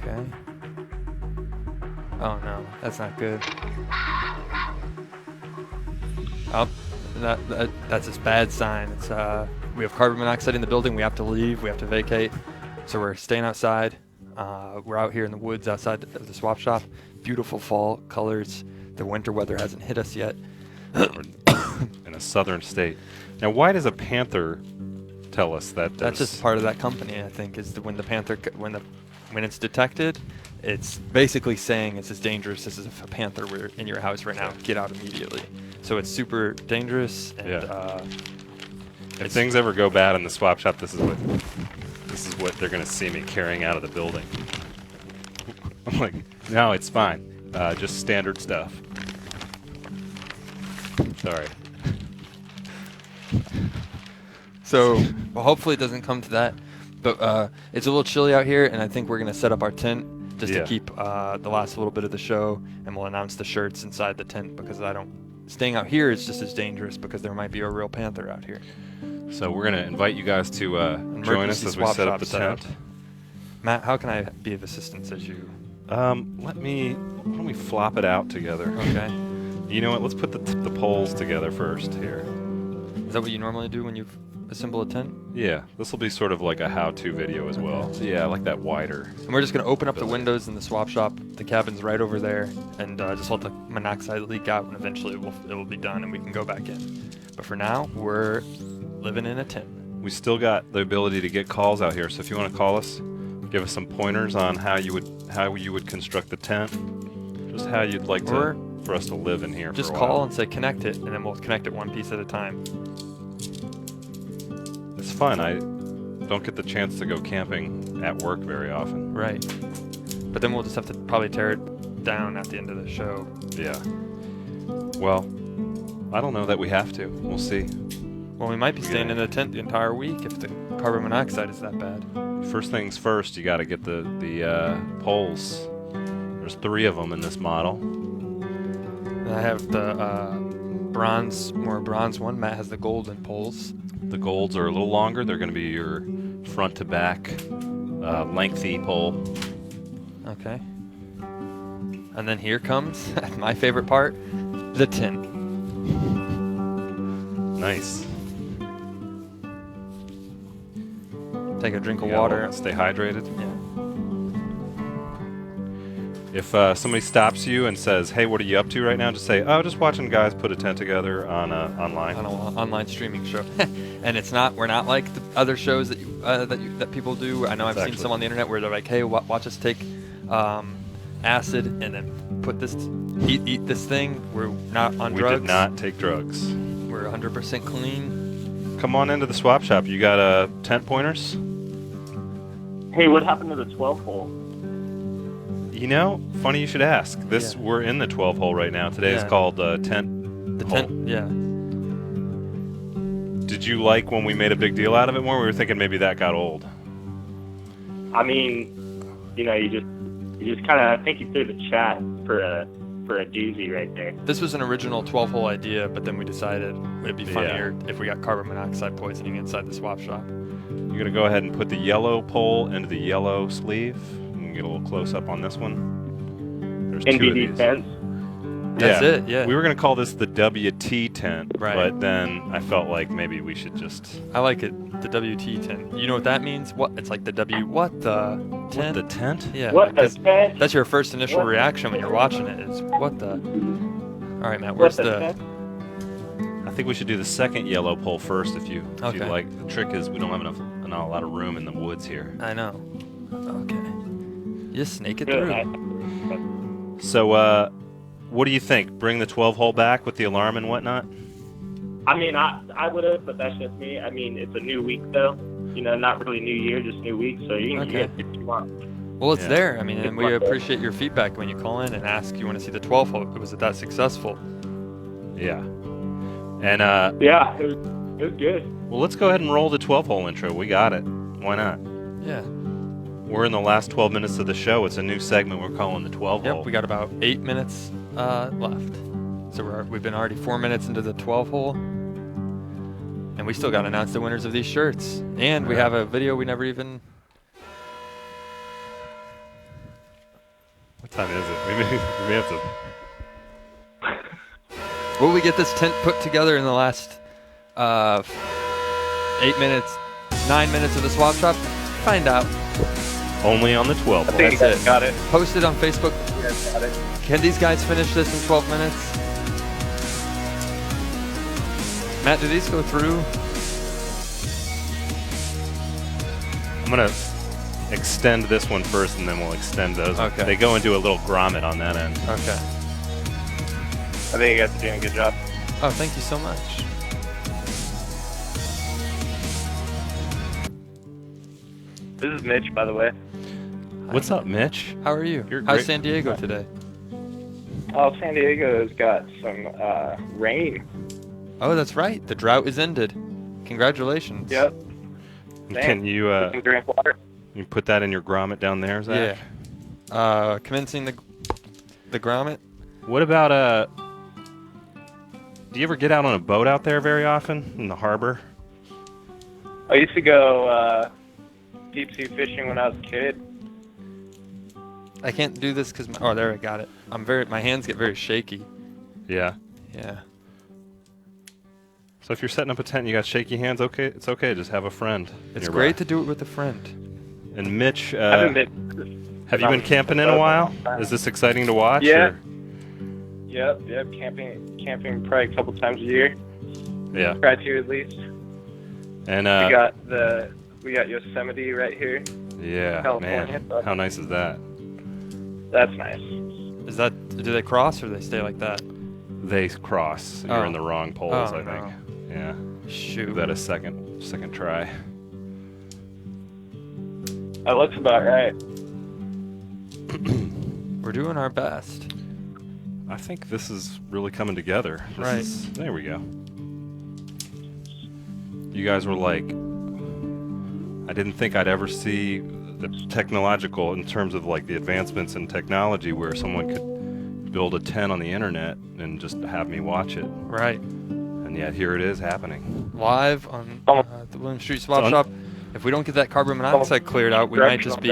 Okay. Oh no, that's not good. Oh, that's a bad sign. It's we have carbon monoxide in the building. We have to leave. We have to vacate. So we're staying outside. We're out here in the woods outside of the swap shop. Beautiful fall colors. The winter weather hasn't hit us yet. In a southern state. Now, why does a panther tell us that? That's just part of that company, I think, is when the panther when it's detected, it's basically saying it's as dangerous as if a panther were in your house right now. Get out immediately. So it's super dangerous. And, if things ever go bad in the swap shop, this is what they're gonna see me carrying out of the building. I'm like, no, it's fine. Just standard stuff. Sorry. So, well, hopefully it doesn't come to that. But it's a little chilly out here, and I think we're going to set up our tent just to keep the last little bit of the show, and we'll announce the shirts inside the tent because staying out here is just as dangerous because there might be a real panther out here. So we're going to invite you guys to join us as we set up the tent. Matt, how can I be of assistance as you? Why don't we flop it out together? Okay. You know what? Let's put the poles together first here. Is that what you normally do when you assemble a tent? Yeah, this will be sort of like a how-to video as well. So yeah, I like that wider. And we're just going to open up the windows in the swap shop. The cabin's right over there, and just let the monoxide leak out, and eventually it will be done, and we can go back in. But for now, we're living in a tent. We still got the ability to get calls out here, so if you want to call us, give us some pointers on how you would construct the tent, just how you'd like for us to live in here. Just for a while. call and say connect it, and then we'll connect it one piece at a time. It's fun. I don't get the chance to go camping at work very often. Right. But then we'll just have to probably tear it down at the end of the show. Yeah. Well, I don't know that we have to. We'll see. Well, we might be staying in the tent the entire week if the carbon monoxide is that bad. First things first, you got to get the poles. There's 3 of them in this model. And I have the bronze one. Matt has the golden poles. The golds are a little longer. They're going to be your front to back lengthy pole. Okay. And then here comes my favorite part, the tent. Nice. Take a drink of water. Stay hydrated. Yeah. If somebody stops you and says, "Hey, what are you up to right now?" just say, "Oh, just watching guys put a tent together on online." On an online streaming show. And we're not like the other shows that people do. I know I've seen some on the internet where they're like, "Hey, watch us take acid and then put this eat this thing." We're not on drugs. We did not take drugs. We're 100% clean. Come on into the swap shop. You got tent pointers? Hey, what happened to the 12 hole? You know, funny you should ask. We're in the 12 hole right now. Today is called tent. The hole. tent, yeah. Did you like when we made a big deal out of it more? We were thinking maybe that got old. I mean, you just kind of, I think you threw the chat for a doozy right there. This was an original 12-hole idea, but then we decided it'd be funnier if we got carbon monoxide poisoning inside the swap shop. You're going to go ahead and put the yellow pole into the yellow sleeve. You can get a little close up on this one. There's 2 of these. NBD tents. That's it, yeah. We were going to call this the WT tent, right. But then I felt like maybe we should just... I like it, the WT tent. You know what that means? What? It's like the what the tent? What, the tent? Yeah. What the tent? That's your first initial reaction when you're watching it is, what the... All right, Matt, where's the... I think we should do the second yellow pole first if you Okay. like. The trick is we don't have not a lot of room in the woods here. I know. Okay. You just snake it through. So, what do you think? Bring the 12 hole back with the alarm and whatnot? I mean, I would have, but that's just me. I mean, it's a new week, though. You know, not really new year, just new week, so you can get what you want. Well, it's there. I mean, and we appreciate your feedback when you call in and ask you want to see the 12 hole. Was it that successful? Yeah. And, yeah, it was good. Well, let's go ahead and roll the 12 hole intro. We got it. Why not? Yeah. We're in the last 12 minutes of the show. It's a new segment we're calling the 12 hole. Yep, we got about 8 minutes left. So we've been already 4 minutes into the 12 hole. And we still got to announce the winners of these shirts. And we have a video we never even... What time is it? We may have to. Will we get this tent put together in the last 8 minutes, 9 minutes of the swap shop? Find out. Only on the 12th. I think you That's guys it. got it. Post it on Facebook. You guys got it. Can these guys finish this in 12 minutes? Matt, do these go through? I'm gonna extend this one first, and then we'll extend those. Okay. They go into a little grommet on that end. Okay. I think you guys are doing a good job. Oh, thank you so much. This is Mitch, by the way. What's up, Mitch? How are you? You're How's great. San Diego today? Oh, San Diego's got some rain. Oh, that's right. The drought is ended. Congratulations. Yep. Can you Some drink water. you put that in your grommet down there, Zach? Yeah. Commencing the grommet. What about do you ever get out on a boat out there very often in the harbor? I used to go deep sea fishing when I was a kid. I can't do this because oh, there I got it. My hands get very shaky. Yeah. Yeah. So if you're setting up a tent and you got shaky hands, okay, it's okay. Just have a friend. It's nearby. great to do it with a friend. And Mitch, I haven't been. have you been camping in a while? Is this exciting to watch? Yeah. or- Yep. Camping probably a couple times a year. Yeah. Try to at least. And We got Yosemite right here. yeah, California, man, but- how nice is that? That's nice. Is that do they cross or they stay like that? They cross. You're Oh. in the wrong poles, Oh, I think. no. Yeah. Shoot. Give that a second try. That looks about right. We're doing our best. I think this is really coming together. Right. There we go. You guys were like, I didn't think I'd ever see the technological in terms of like the advancements in technology where someone could build a tent on the internet and just have me watch it. Right. And yet here it is happening. Live on the William Street Swap un- Shop. If we don't get that carbon monoxide cleared out, we might just be.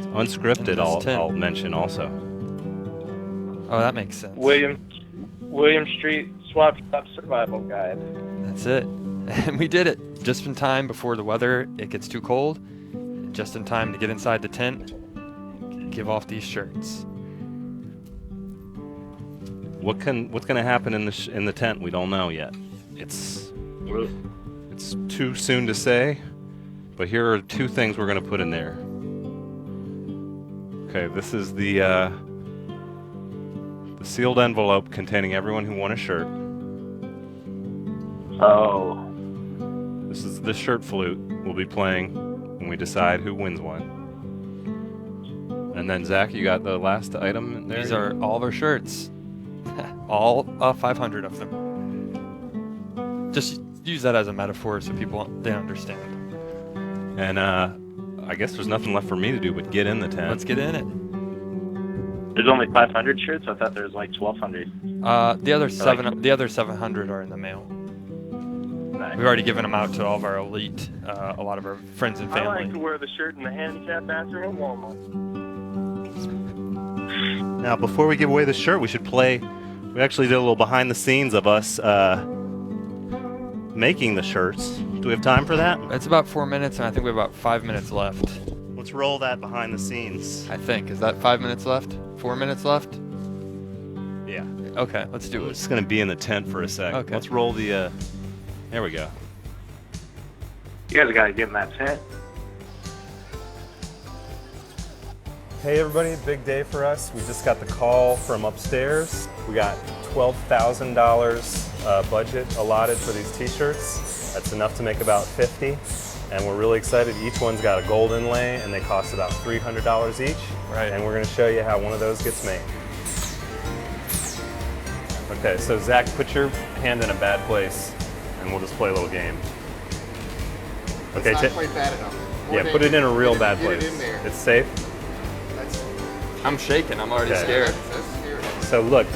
Unscripted, In this tent. I'll mention also. Oh, that makes sense. William Street Swap Shop Survival Guide. That's it. And we did it just in time before the weather it gets too cold. Just in time to get inside the tent. Give off these shirts. What's gonna happen in the tent? We don't know yet. It's too soon to say, but here are two things we're gonna put in there. Okay, this is the sealed envelope containing everyone who won a shirt. Oh. This is the shirt flute we'll be playing when we decide who wins one. And then Zach, you got the last item in there? These are all of our shirts. All 500 of them. Just use that as a metaphor so people they understand. And I guess there's nothing left for me to do but get in the tent. Let's get in it. There's only 500 shirts. I thought there was like 1,200. The other 700 are in the mail. Nice. We've already given them out to all of our elite, a lot of our friends and I like to family. wear the shirt in the handicap bathroom at Walmart. Now, before we give away the shirt, we should play. We actually did a little behind the scenes of us making the shirts. Do we have time for that? It's about 4 minutes, and I think we have about 5 minutes left. Let's roll that behind the scenes. I think. Is that 5 minutes left? 4 minutes left? Yeah. Okay, let's do We're it. just going to be in the tent for a sec. Okay. Let's roll the. There we go. You guys gotta get in that tent. Hey everybody, big day for us. We just got the call from upstairs. We got $12,000 budget allotted for these t-shirts. That's enough to make about 50. And we're really excited. Each one's got a gold inlay and they cost about $300 each. Right. And we're gonna show you how one of those gets made. Okay, so Zach, put your hand in a bad place and we'll just play a little game. Okay, It's not quite bad enough. yeah, put it in a real bad Get place. it in there. It's safe. That's I'm shaking. I'm already Okay. scared. scary. So look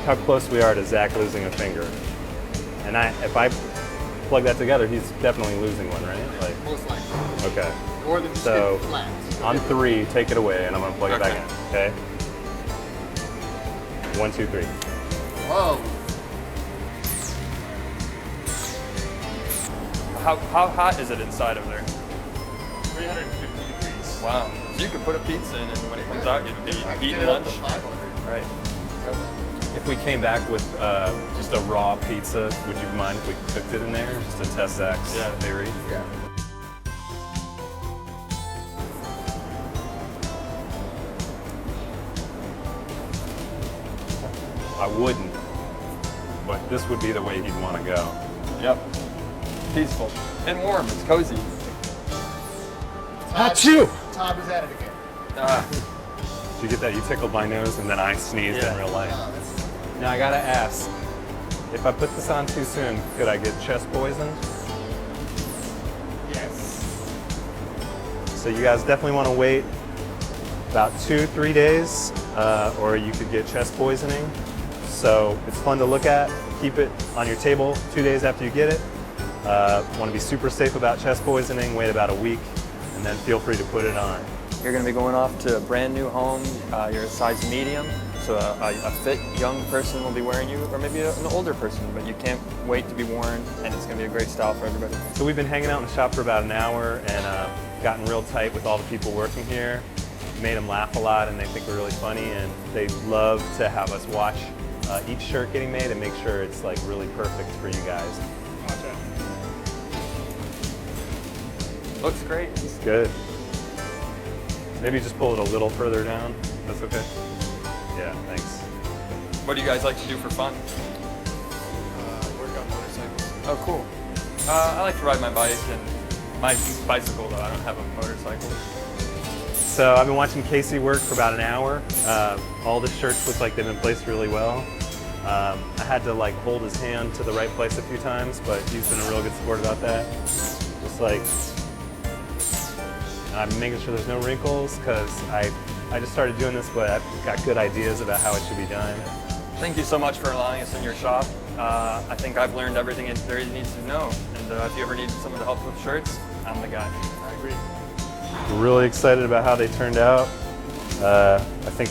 how close we are to Zach losing a finger. And if I plug that together, he's definitely losing one, right? Like, Most likely. okay. Or the So flat. on 3, take it away, and I'm gonna plug it back in. Okay. 1, 2, 3. Whoa. How hot is it inside of there? 350 degrees. Wow. So you could put a pizza in, and when it comes out, you'd be I can eating get it up lunch. to 500. Right. If we came back with just a raw pizza, would you mind if we cooked it in there just to test Zach's theory? Yeah. I wouldn't, but this would be the way he'd want to go. Yep. Peaceful and warm. It's cozy. Achoo! Todd was at it again. Did you get that? You tickled my nose and then I sneezed in real life. Now I gotta ask, if I put this on too soon, could I get chest poison? Yes. So you guys definitely want to wait about 2-3 days, or you could get chest poisoning. So it's fun to look at. Keep it on your table 2 days after you get it. Want to be super safe about chest poisoning, wait about a week, and then feel free to put it on. You're going to be going off to a brand new home. You're a size medium, so a fit young person will be wearing you, or maybe an older person, but you can't wait to be worn, and it's going to be a great style for everybody. So we've been hanging out in the shop for about an hour and gotten real tight with all the people working here. Made them laugh a lot, and they think we're really funny, and they love to have us watch each shirt getting made and make sure it's like really perfect for you guys. Looks great. It's good. Maybe just pull it a little further down. That's okay? Yeah, thanks. What do you guys like to do for fun? Work on motorcycles. Oh, cool. I like to ride my bike, and my bicycle, though. I don't have a motorcycle. So I've been watching Casey work for about an hour. All the shirts look like they've been placed really well. I had to like hold his hand to the right place a few times, but he's been a real good sport about that. Just like, I'm making sure there's no wrinkles because I just started doing this, but I've got good ideas about how it should be done. Thank you so much for allowing us in your shop. I think I've learned everything there needs to know. And if you ever need someone to help with shirts, I'm the guy. I agree. We're really excited about how they turned out. I think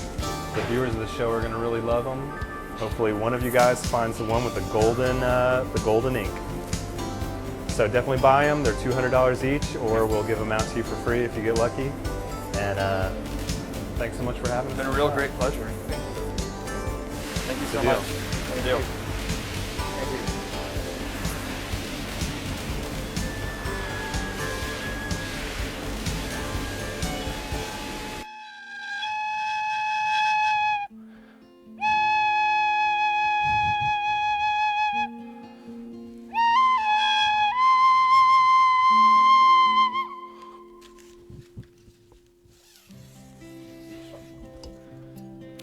the viewers of the show are going to really love them. Hopefully one of you guys finds the one with the golden ink. So definitely buy them. They're $200 each, or we'll give them out to you for free if you get lucky. And thanks so much for having us. It's been a real great pleasure. Thank you so Good deal. much. Thank you.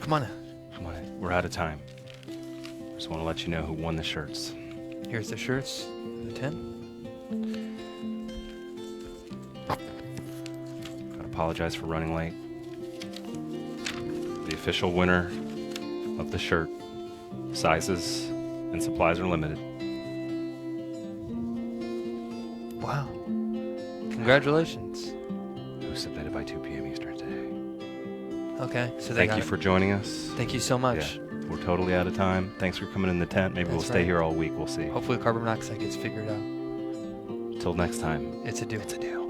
Come on. Come on, we're out of time. Just want to let you know who won the shirts. Here's the shirts, the 10. Gotta apologize for running late. The official winner of the shirt. Sizes and supplies are limited. Wow. Congratulations. Who submitted by 2 p.m. Eastern today. Okay, so they Thank got you it. for joining us. Thank you so much. Yeah, we're totally out of time. Thanks for coming in the tent. Maybe we'll That's stay right. here all week. We'll see. Hopefully carbon monoxide gets figured out. Till next time. It's a deal. It's a deal.